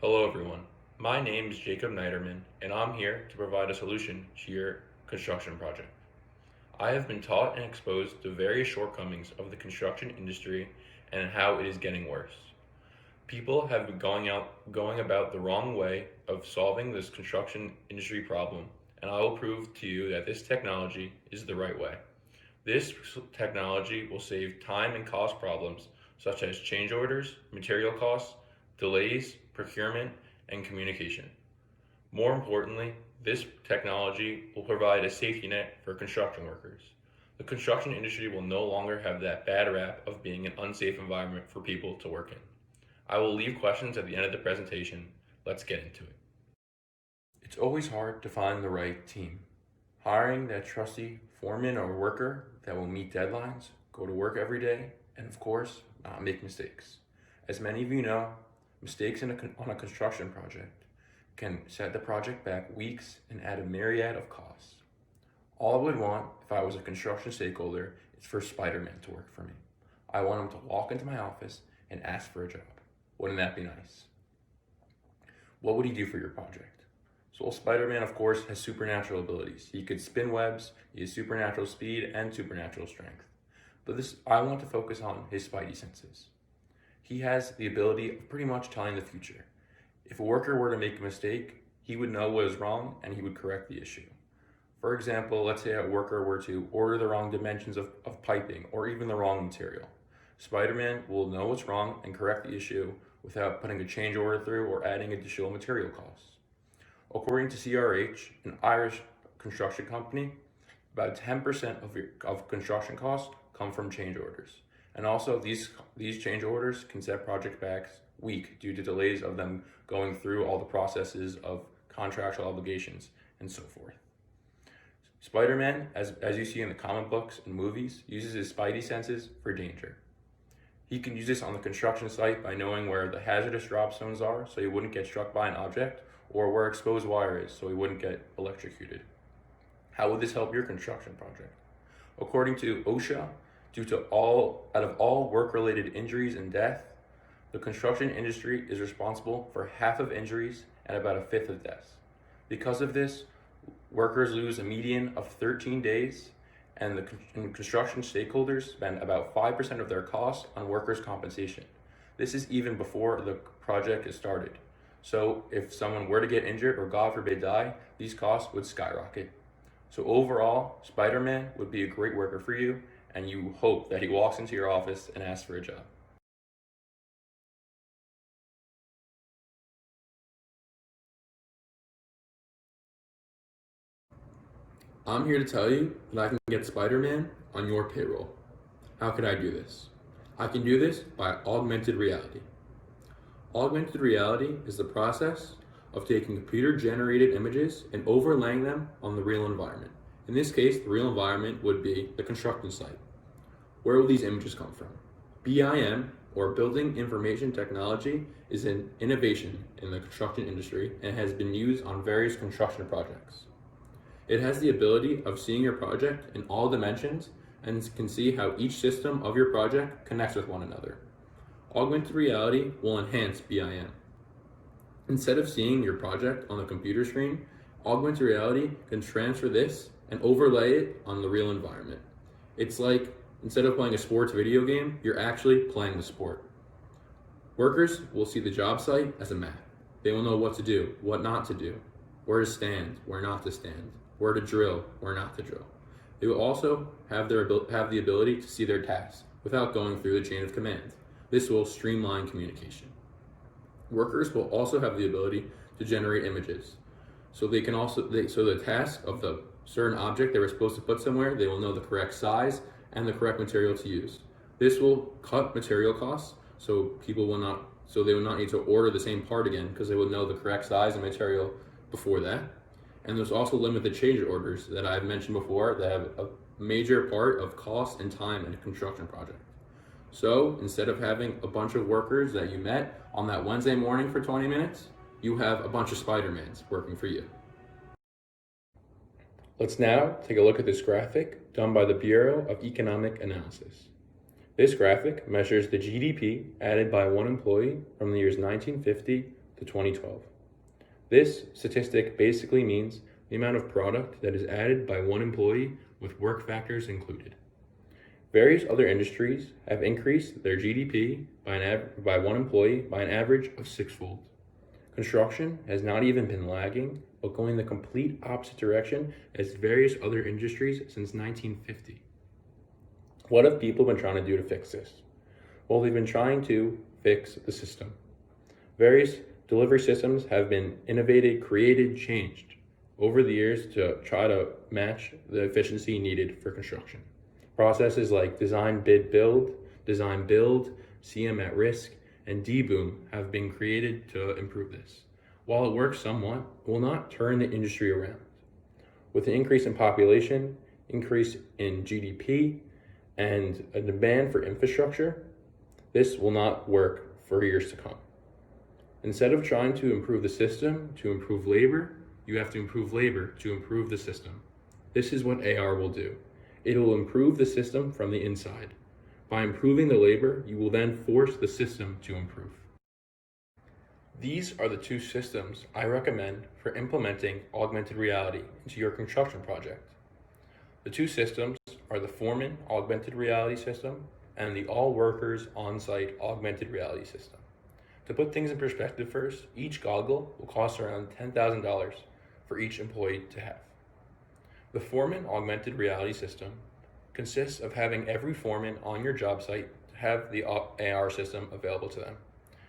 Hello everyone, my name is Jacob Neiderman and I'm here to provide a solution to your construction project. I have been taught and exposed to various shortcomings of the construction industry and how it is getting worse. People have been going about the wrong way of solving this construction industry problem, and I will prove to you that this technology is the right way. This technology will save time and cost problems such as change orders, material costs, delays, procurement, and communication. More importantly, this technology will provide a safety net for construction workers. The construction industry will no longer have that bad rap of being an unsafe environment for people to work in. I will leave questions at the end of the presentation. Let's get into it. It's always hard to find the right team. Hiring that trusty foreman or worker that will meet deadlines, go to work every day, and of course, not make mistakes. As many of you know, mistakes on a construction project can set the project back weeks and add a myriad of costs. All I would want if I was a construction stakeholder is for Spider-Man to work for me. I want him to walk into my office and ask for a job. Wouldn't that be nice? What would he do for your project? So Spider-Man, of course, has supernatural abilities. He could spin webs, he has supernatural speed and supernatural strength. But I want to focus on his spidey senses. He has the ability of pretty much telling the future. If a worker were to make a mistake, he would know what is wrong and he would correct the issue. For example, let's say a worker were to order the wrong dimensions of piping or even the wrong material. Spider-Man will know what's wrong and correct the issue without putting a change order through or adding additional material costs. According to CRH, an Irish construction company, about 10% of construction costs come from change orders. And also these change orders can set project back week due to delays of them going through all the processes of contractual obligations and so forth. Spider-Man, as you see in the comic books and movies, uses his spidey senses for danger. He can use this on the construction site by knowing where the hazardous drop zones are so he wouldn't get struck by an object, or where exposed wire is so he wouldn't get electrocuted. How would this help your construction project? According to OSHA, out of all work-related injuries and death, the construction industry is responsible for half of injuries and about a fifth of deaths. Because of this, workers lose a median of 13 days, and construction stakeholders spend about 5% of their costs on workers' compensation. This is even before the project is started. So if someone were to get injured or God forbid die, these costs would skyrocket. So overall, Spider-Man would be a great worker for you, and you hope that he walks into your office and asks for a job. I'm here to tell you that I can get Spider-Man on your payroll. How could I do this? I can do this by augmented reality. Augmented reality is the process of taking computer-generated images and overlaying them on the real environment. In this case, the real environment would be the construction site. Where will these images come from? BIM, or Building Information Technology, is an innovation in the construction industry and has been used on various construction projects. It has the ability of seeing your project in all dimensions and can see how each system of your project connects with one another. Augmented reality will enhance BIM. Instead of seeing your project on the computer screen, augmented reality can transfer this and overlay it on the real environment. It's like, instead of playing a sports video game, you're actually playing the sport. Workers will see the job site as a map. They will know what to do, what not to do, where to stand, where not to stand, where to drill, where not to drill. They will also have the ability to see their tasks without going through the chain of command. This will streamline communication. Workers will also have the ability to generate images. So they can so the task of the certain object they were supposed to put somewhere, they will know the correct size and the correct material to use. This will cut material costs, so they will not need to order the same part again because they will know the correct size and material before that. And there's also limited change orders that I've mentioned before that have a major part of cost and time in a construction project. So instead of having a bunch of workers that you met on that Wednesday morning for 20 minutes, you have a bunch of Spider-Mans working for you. Let's now take a look at this graphic done by the Bureau of Economic Analysis. This graphic measures the GDP added by one employee from the years 1950 to 2012. This statistic basically means the amount of product that is added by one employee with work factors included. Various other industries have increased their GDP by one employee by an average of sixfold. Construction has not even been lagging, but going the complete opposite direction as various other industries since 1950. What have people been trying to do to fix this? Well, they've been trying to fix the system. Various delivery systems have been innovated, created, changed over the years to try to match the efficiency needed for construction. Processes like design, bid, build, CM at risk, and deboom have been created to improve this. While it works somewhat, it will not turn the industry around. With an increase in population, increase in GDP, and a demand for infrastructure, this will not work for years to come. Instead of trying to improve the system to improve labor, you have to improve labor to improve the system. This is what AR will do. It will improve the system from the inside. By improving the labor, you will then force the system to improve. These are the two systems I recommend for implementing augmented reality into your construction project. The two systems are the Foreman augmented reality system and the all workers on-site augmented reality system. To put things in perspective first, each goggle will cost around $10,000 for each employee to have. The Foreman augmented reality system consists of having every foreman on your job site have the AR system available to them.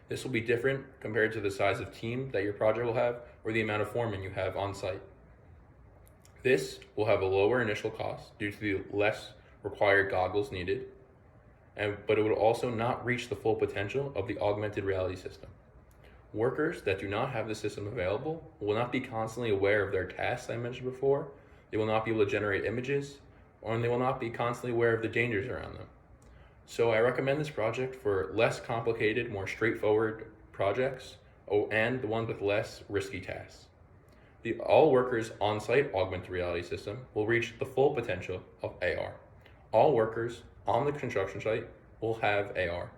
This will be different compared to the size of team that your project will have or the amount of foremen you have on site. This will have a lower initial cost due to the less required goggles needed, but it would also not reach the full potential of the augmented reality system. Workers that do not have the system available will not be constantly aware of their tasks I mentioned before. They will not be able to generate images, and they will not be constantly aware of the dangers around them. So I recommend this project for less complicated, more straightforward projects, and the ones with less risky tasks. The all workers on-site augmented reality system will reach the full potential of AR. All workers on the construction site will have AR.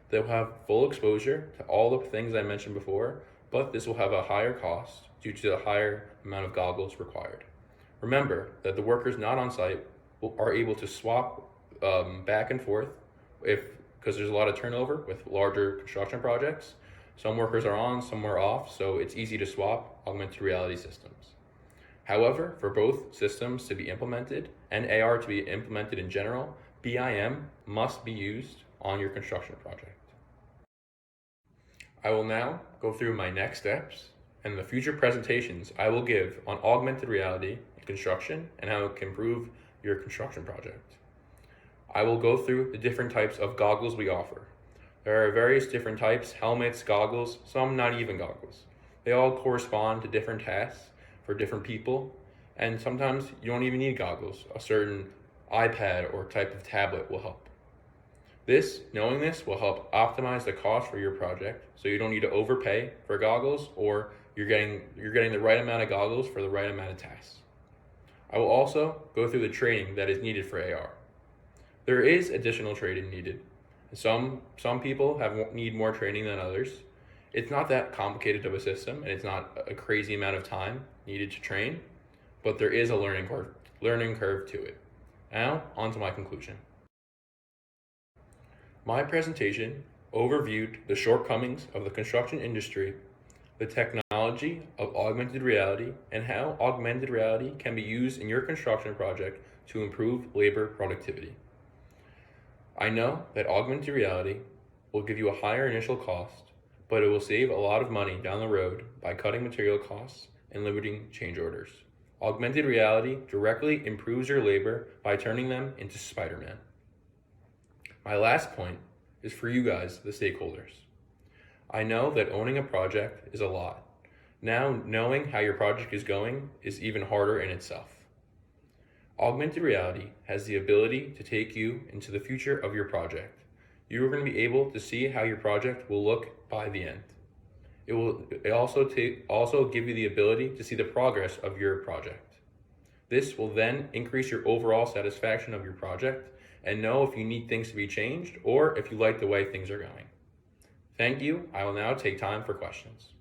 They'll have full exposure to all the things I mentioned before, but this will have a higher cost due to the higher amount of goggles required. Remember that the workers not on site are able to swap back and forth because there's a lot of turnover with larger construction projects. Some workers are on, some are off, so it's easy to swap augmented reality systems. However, for both systems to be implemented and AR to be implemented in general, BIM must be used on your construction project. I will now go through my next steps and the future presentations I will give on augmented reality in construction and how it can improve your construction project. I will go through the different types of goggles we offer. There are various different types, helmets, goggles, some not even goggles. They all correspond to different tasks for different people, and sometimes you don't even need goggles. A certain iPad or type of tablet will help. Knowing this will help optimize the cost for your project, so you don't need to overpay for goggles, or you're getting the right amount of goggles for the right amount of tasks. I will also go through the training that is needed for AR. There is additional training needed. Some people need more training than others. It's not that complicated of a system, and it's not a crazy amount of time needed to train, but there is a learning curve to it. Now, on to my conclusion. My presentation overviewed the shortcomings of the construction industry, the technology of augmented reality, and how augmented reality can be used in your construction project to improve labor productivity. I know that augmented reality will give you a higher initial cost, but it will save a lot of money down the road by cutting material costs and limiting change orders. Augmented reality directly improves your labor by turning them into Spider-Man. My last point is for you guys, the stakeholders. I know that owning a project is a lot. Now, knowing how your project is going is even harder in itself. Augmented reality has the ability to take you into the future of your project. You are going to be able to see how your project will look by the end. It will also give you the ability to see the progress of your project. This will then increase your overall satisfaction of your project and know if you need things to be changed or if you like the way things are going. Thank you. I will now take time for questions.